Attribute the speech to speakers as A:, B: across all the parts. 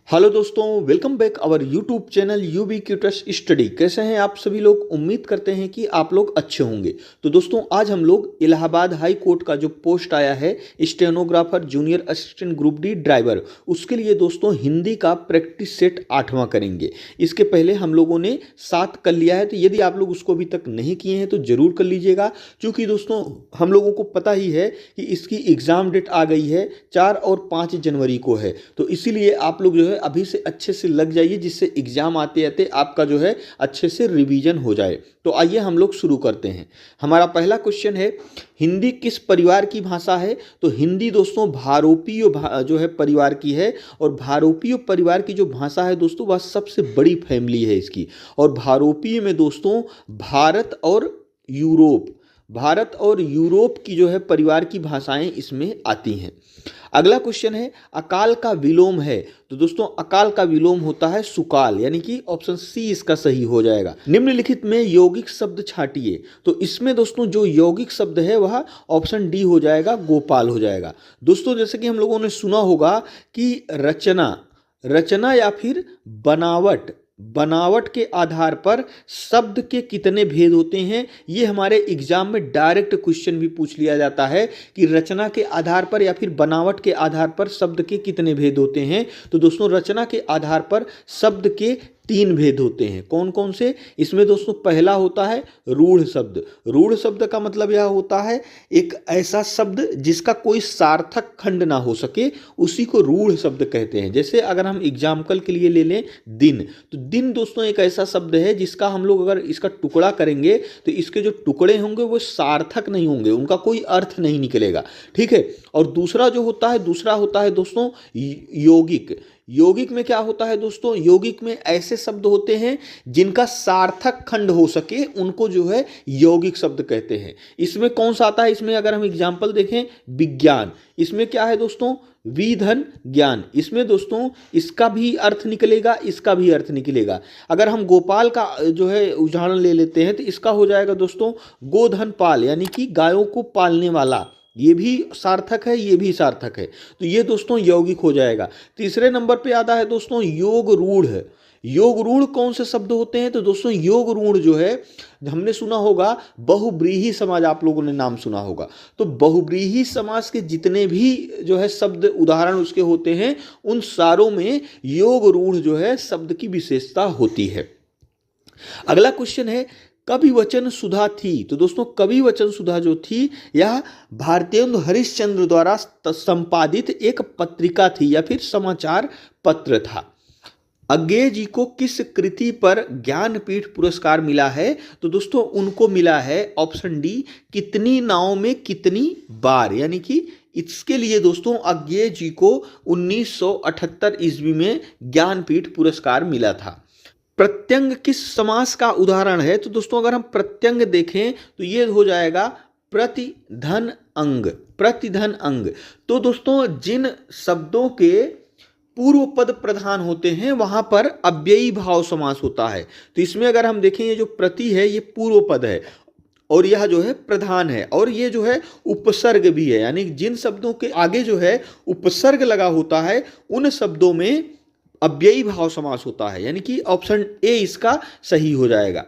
A: Hello दोस्तों, welcome back our YouTube channel ubiquitous study. कैसे हैं आप सभी लोग? उम्मीद करते हैं कि आप लोग अच्छे होंगे। तो दोस्तों, आज हम लोग इलाहाबाद हाई कोर्ट का जो पोस्ट आया है stenographer junior assistant group D driver, उसके लिए दोस्तों हिंदी का प्रैक्टिस सेट 8वां करेंगे। इसके पहले हम लोगों ने 7 कर लिया है, तो यदि आप लोग उसको अभी तक नहीं किए हैं तो जरूर कर लीजिएगा, क्योंकि दोस्तों हम लोगों को पता ही है कि इसकी एग्जाम डेट आ गई है 4 और 5 जनवरी को है। तो इसीलिए आप लोग जो है अभी से अच्छे से लग जाइए, जिससे एग्जाम आते आते आपका जो है अच्छे से रिवीजन हो जाए। तो आइए हम लोग शुरू करते हैं। हमारा पहला क्वेश्चन है, हिंदी किस परिवार की भाषा है? तो हिंदी दोस्तों भारोपीय जो है परिवार की है, और भारोपीय परिवार की जो भाषा है दोस्तों वह सबसे बड़ी फैमिली है इसकी। और भारोपीय में दोस्तों भारत और यूरोप की जो है परिवार की भाषाएं इसमें आती हैं। अगला क्वेश्चन है, अकाल का विलोम है? तो दोस्तों अकाल का विलोम होता है सुकाल, यानी कि ऑप्शन सी इसका सही हो जाएगा। निम्नलिखित में यौगिक शब्द छांटिए। तो इसमें दोस्तों जो यौगिक शब्द है वह ऑप्शन डी हो जाएगा, गोपाल हो जाएगा। दोस्तों जैसे कि हम लोगों ने सुना होगा कि रचना या फिर बनावट के आधार पर शब्द के कितने भेद होते हैं, ये हमारे एग्जाम में डायरेक्ट क्वेश्चन भी पूछ लिया जाता है कि रचना के आधार पर या फिर बनावट के आधार पर शब्द के कितने भेद होते हैं। तो दोस्तों रचना के आधार पर शब्द के 3 भेद होते हैं। कौन कौन से? इसमें दोस्तों पहला होता है रूढ़ शब्द। रूढ़ शब्द का मतलब यह होता है एक ऐसा शब्द जिसका कोई सार्थक खंड ना हो सके, उसी को रूढ़ शब्द कहते हैं। जैसे अगर हम एग्जाम्पल के लिए ले लें दिन, तो दिन दोस्तों एक ऐसा शब्द है जिसका हम लोग अगर इसका टुकड़ा करेंगे तो इसके जो टुकड़े होंगे वो सार्थक नहीं होंगे, उनका कोई अर्थ नहीं निकलेगा। ठीक है। और दूसरा होता है दोस्तों यौगिक। यौगिक में क्या होता है दोस्तों? यौगिक में ऐसे शब्द होते हैं जिनका सार्थक खंड हो सके, उनको जो है यौगिक शब्द कहते हैं। इसमें कौन सा आता है? इसमें अगर हम एग्जाम्पल देखें, विज्ञान, इसमें क्या है दोस्तों? विधन ज्ञान। इसमें दोस्तों इसका भी अर्थ निकलेगा, इसका भी अर्थ निकलेगा। अगर हम गोपाल का जो है उदाहरण ले लेते हैं तो इसका हो जाएगा दोस्तों गोधन पाल, यानी कि गायों को पालने वाला। ये भी सार्थक है, ये भी सार्थक है। तो ये दोस्तों यौगिक हो जाएगा। तीसरे नंबर पे आता है दोस्तों योग रूढ़। योग रूढ़ कौन से शब्द होते हैं? तो दोस्तों योग रूढ़ जो है हमने सुना होगा बहुव्रीहि समाज, आप लोगों ने नाम सुना होगा। तो बहुव्रीहि समाज के जितने भी जो है शब्द उदाहरण उसके होते हैं, उन सारों में योग रूढ़ जो है शब्द की विशेषता होती है। अगला क्वेश्चन है, कवि वचन सुधा थी? तो दोस्तों कवि वचन सुधा जो थी यह भारतेंदु हरिश्चंद्र द्वारा संपादित एक पत्रिका थी या फिर समाचार पत्र था। अज्ञेय जी को किस कृति पर ज्ञानपीठ पुरस्कार मिला है? तो दोस्तों उनको मिला है ऑप्शन डी, कितनी नाव में कितनी बार, यानी कि इसके लिए दोस्तों अज्ञेय जी को 1978 ईस्वी में ज्ञानपीठ पुरस्कार मिला था। प्रत्यंग किस समास का उदाहरण है? तो दोस्तों अगर हम प्रत्यंग देखें तो ये हो जाएगा प्रतिधन अंग। तो दोस्तों जिन शब्दों के पूर्व पद प्रधान होते हैं वहां पर अव्ययी भाव समास होता है। तो इसमें अगर हम देखें, ये जो प्रति है ये पूर्व पद है और यह जो है प्रधान है, और ये जो है उपसर्ग भी है, यानी जिन शब्दों के आगे जो है उपसर्ग लगा होता है उन शब्दों में अव्ययी भाव समास होता है, यानी कि ऑप्शन ए इसका सही हो जाएगा।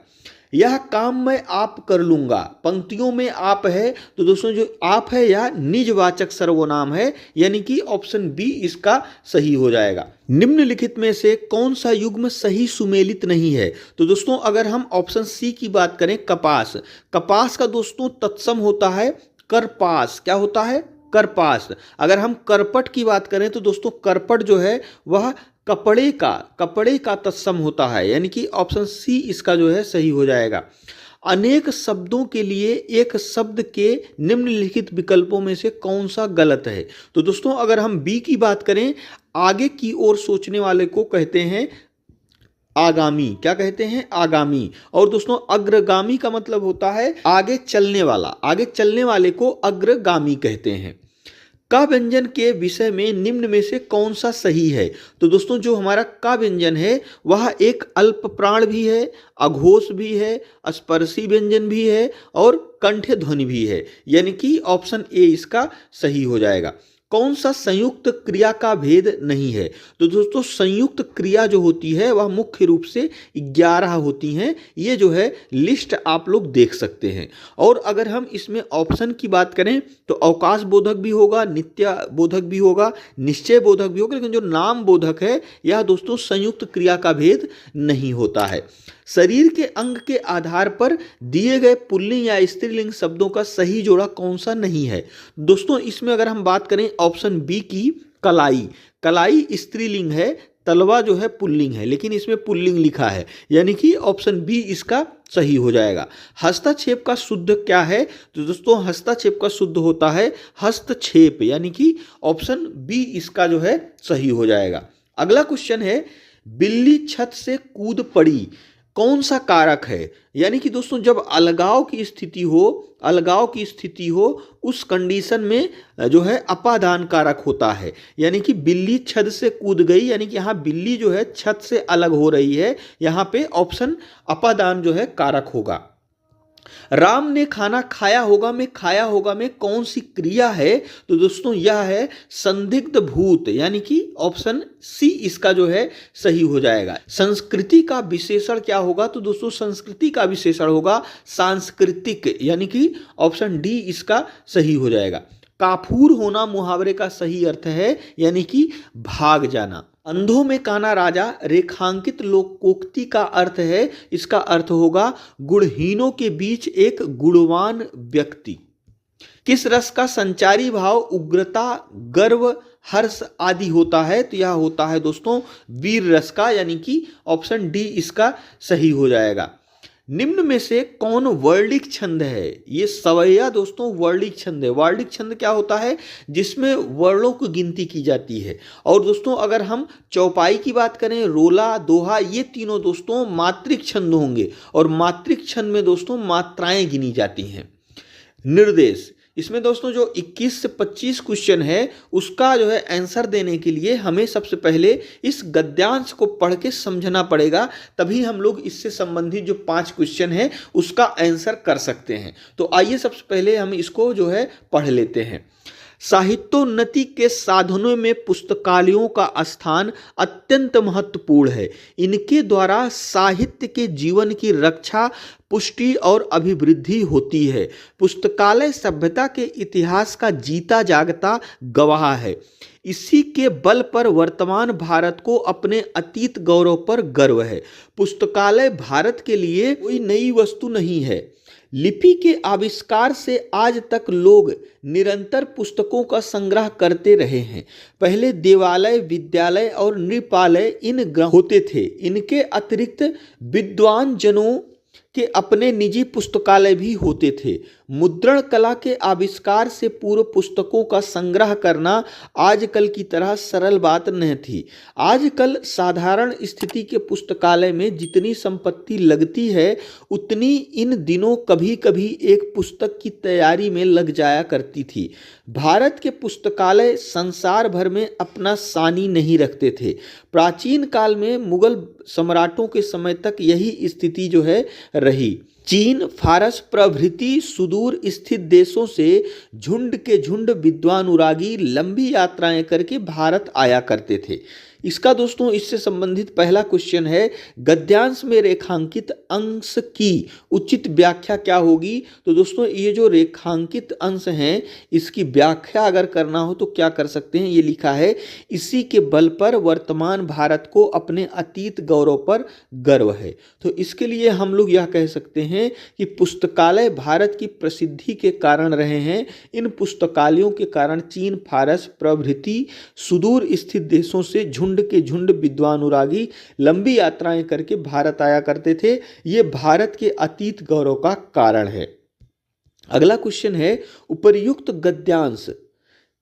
A: यह काम मैं आप कर लूंगा, पंक्तियों में आप है, तो दोस्तों जो आप है यह निजवाचक सर्वनाम है, यानी कि ऑप्शन बी इसका सही हो जाएगा। निम्नलिखित में से कौन सा युग्म सही सुमेलित नहीं है? तो दोस्तों अगर हम ऑप्शन सी की बात करें, कपास का दोस्तों तत्सम होता है करपास। क्या होता है? करपास। अगर हम करपट की बात करें तो दोस्तों करपट जो है वह कपड़े का तत्सम होता है, यानी कि ऑप्शन सी इसका जो है सही हो जाएगा। अनेक शब्दों के लिए एक शब्द के निम्नलिखित विकल्पों में से कौन सा गलत है? तो दोस्तों अगर हम बी की बात करें, आगे की ओर सोचने वाले को कहते हैं आगामी। क्या कहते हैं? आगामी। और दोस्तों अग्रगामी का मतलब होता है आगे चलने वाले को अग्रगामी कहते हैं। का व्यंजन के विषय में निम्न में से कौन सा सही है? तो दोस्तों जो हमारा का व्यंजन है वह एक अल्प प्राण भी है, अघोष भी है, स्पर्शी व्यंजन भी है और कंठ ध्वनि भी है, यानी कि ऑप्शन ए इसका सही हो जाएगा। कौन सा संयुक्त क्रिया का भेद नहीं है? तो दोस्तों संयुक्त क्रिया जो होती है वह मुख्य रूप से 11 होती हैं। ये जो है लिस्ट आप लोग देख सकते हैं। और अगर हम इसमें ऑप्शन की बात करें तो अवकाश बोधक भी होगा, नित्य बोधक भी होगा, निश्चय बोधक भी होगा, लेकिन जो नाम बोधक है यह दोस्तों संयुक्त क्रिया का भेद नहीं होता है। शरीर के अंग के आधार पर दिए गए पुल्लिंग या स्त्रीलिंग शब्दों का सही जोड़ा कौन सा नहीं है? दोस्तों इसमें अगर हम बात करें ऑप्शन बी की, कलाई, कलाई स्त्रीलिंग है, तलवा जो है पुल्लिंग है, लेकिन इसमें पुल्लिंग लिखा है, यानी कि ऑप्शन बी इसका सही हो जाएगा। हस्तक्षेप का शुद्ध क्या है? तो दोस्तों हस्तक्षेप का शुद्ध होता है हस्तक्षेप, यानी कि ऑप्शन बी इसका जो है सही हो जाएगा। अगला क्वेश्चन है, बिल्ली छत से कूद पड़ी, कौन सा कारक है? यानी कि दोस्तों जब अलगाव की स्थिति हो उस कंडीशन में जो है अपादान कारक होता है। यानी कि बिल्ली छत से कूद गई, यानी कि यहाँ बिल्ली जो है छत से अलग हो रही है, यहाँ पे ऑप्शन अपादान जो है कारक होगा। राम ने खाना खाया होगा में कौन सी क्रिया है? तो दोस्तों यह है संदिग्ध भूत, यानी कि ऑप्शन सी इसका जो है सही हो जाएगा। संस्कृति का विशेषण क्या होगा? तो दोस्तों संस्कृति का विशेषण होगा सांस्कृतिक, यानी कि ऑप्शन डी इसका सही हो जाएगा। काफूर होना मुहावरे का सही अर्थ है, यानी कि भाग जाना। अंधों में काना राजा रेखांकित लोकोक्ति का अर्थ है, इसका अर्थ होगा गुणहीनों के बीच एक गुणवान व्यक्ति। किस रस का संचारी भाव उग्रता, गर्व, हर्ष आदि होता है? तो यह होता है दोस्तों वीर रस का, यानी कि ऑप्शन डी इसका सही हो जाएगा। निम्न में से कौन वर्णिक छंद है? ये सवैया दोस्तों वर्णिक छंद है। वर्णिक छंद क्या होता है? जिसमें वर्णों की गिनती की जाती है। और दोस्तों अगर हम चौपाई की बात करें, रोला, दोहा, ये तीनों दोस्तों मात्रिक छंद होंगे, और मात्रिक छंद में दोस्तों मात्राएं गिनी जाती हैं। निर्देश, इसमें दोस्तों जो 21 से 25 क्वेश्चन है उसका जो है आंसर देने के लिए हमें सबसे पहले इस गद्यांश को पढ़ के समझना पड़ेगा, तभी हम लोग इससे संबंधित जो 5 क्वेश्चन है उसका आंसर कर सकते हैं। तो आइए सबसे पहले हम इसको जो है पढ़ लेते हैं। साहित्योन्नति के साधनों में पुस्तकालयों का स्थान अत्यंत महत्वपूर्ण है। इनके द्वारा साहित्य के जीवन की रक्षा, पुष्टि और अभिवृद्धि होती है। पुस्तकालय सभ्यता के इतिहास का जीता जागता गवाह है। इसी के बल पर वर्तमान भारत को अपने अतीत गौरव पर गर्व है। पुस्तकालय भारत के लिए कोई नई वस्तु नहीं है। लिपि के आविष्कार से आज तक लोग निरंतर पुस्तकों का संग्रह करते रहे हैं। पहले देवालय, विद्यालय और नृपालय इन ग्रह होते थे। इनके अतिरिक्त विद्वान जनों के अपने निजी पुस्तकालय भी होते थे। मुद्रण कला के आविष्कार से पूर्व पुस्तकों का संग्रह करना आजकल की तरह सरल बात नहीं थी। आजकल साधारण स्थिति के पुस्तकालय में जितनी संपत्ति लगती है उतनी इन दिनों कभी कभी एक पुस्तक की तैयारी में लग जाया करती थी। भारत के पुस्तकालय संसार भर में अपना सानी नहीं रखते थे। प्राचीन काल में मुगल सम्राटों के समय तक यही स्थिति जो है रही। चीन, फारस प्रभृति सुदूर स्थित देशों से झुंड के झुंड विद्वानुरागी लंबी यात्राएं करके भारत आया करते थे। इसका दोस्तों इससे संबंधित पहला क्वेश्चन है, गद्यांश में रेखांकित अंश की उचित व्याख्या क्या होगी? तो दोस्तों ये जो रेखांकित अंश हैं इसकी व्याख्या अगर करना हो तो क्या कर सकते हैं? ये लिखा है, इसी के बल पर वर्तमान भारत को अपने अतीत गौरव पर गर्व है। तो इसके लिए हम लोग यह कह सकते हैं कि पुस्तकालय भारत की प्रसिद्धि के कारण रहे हैं। इन पुस्तकालयों के कारण चीन, फारस प्रभृति सुदूर स्थित देशों से झुंड के झुंड विद्वानुरागी लंबी यात्राएं करके भारत आया करते थे। ये भारत के अतीत गौरव का कारण है। अगला क्वेश्चन है, उपर्युक्त गद्यांश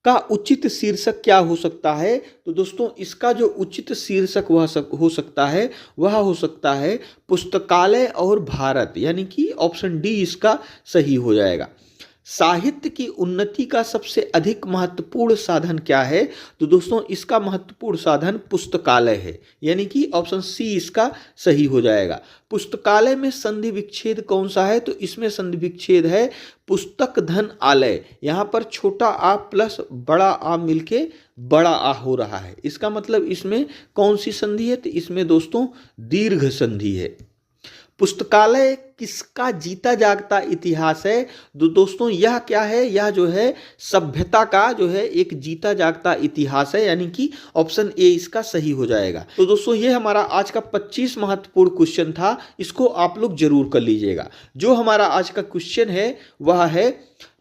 A: का उचित शीर्षक क्या हो सकता है? तो दोस्तों इसका जो उचित शीर्षक हो सकता है वह हो सकता है पुस्तकालय और भारत, यानी कि ऑप्शन डी इसका सही हो जाएगा। साहित्य की उन्नति का सबसे अधिक महत्वपूर्ण साधन क्या है? तो दोस्तों इसका महत्वपूर्ण साधन पुस्तकालय है, यानी कि ऑप्शन सी इसका सही हो जाएगा। पुस्तकालय में संधि विच्छेद कौन सा है? तो इसमें संधि विच्छेद है पुस्तक धन आलय। यहाँ पर छोटा आ प्लस बड़ा आ मिलके बड़ा आ हो रहा है। इसका मतलब इसमें कौन सी संधि है? तो इसमें दोस्तों दीर्घ संधि है। पुस्तकालय किसका जीता जागता इतिहास है? तो दोस्तों यह क्या है? यह जो है सभ्यता का जो है एक जीता जागता इतिहास है, यानी कि ऑप्शन ए इसका सही हो जाएगा। तो दोस्तों ये हमारा आज का 25 महत्वपूर्ण क्वेश्चन था, इसको आप लोग जरूर कर लीजिएगा। जो हमारा आज का क्वेश्चन है वह है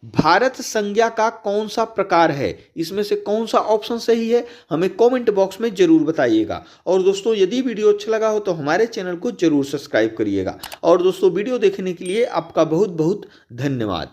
A: भारत संज्ञा का कौन सा प्रकार है? इसमें से कौन सा ऑप्शन सही है हमें कमेंट बॉक्स में जरूर बताइएगा। और दोस्तों यदि वीडियो अच्छा लगा हो तो हमारे चैनल को जरूर सब्सक्राइब करिएगा। और दोस्तों वीडियो देखने के लिए आपका बहुत बहुत धन्यवाद।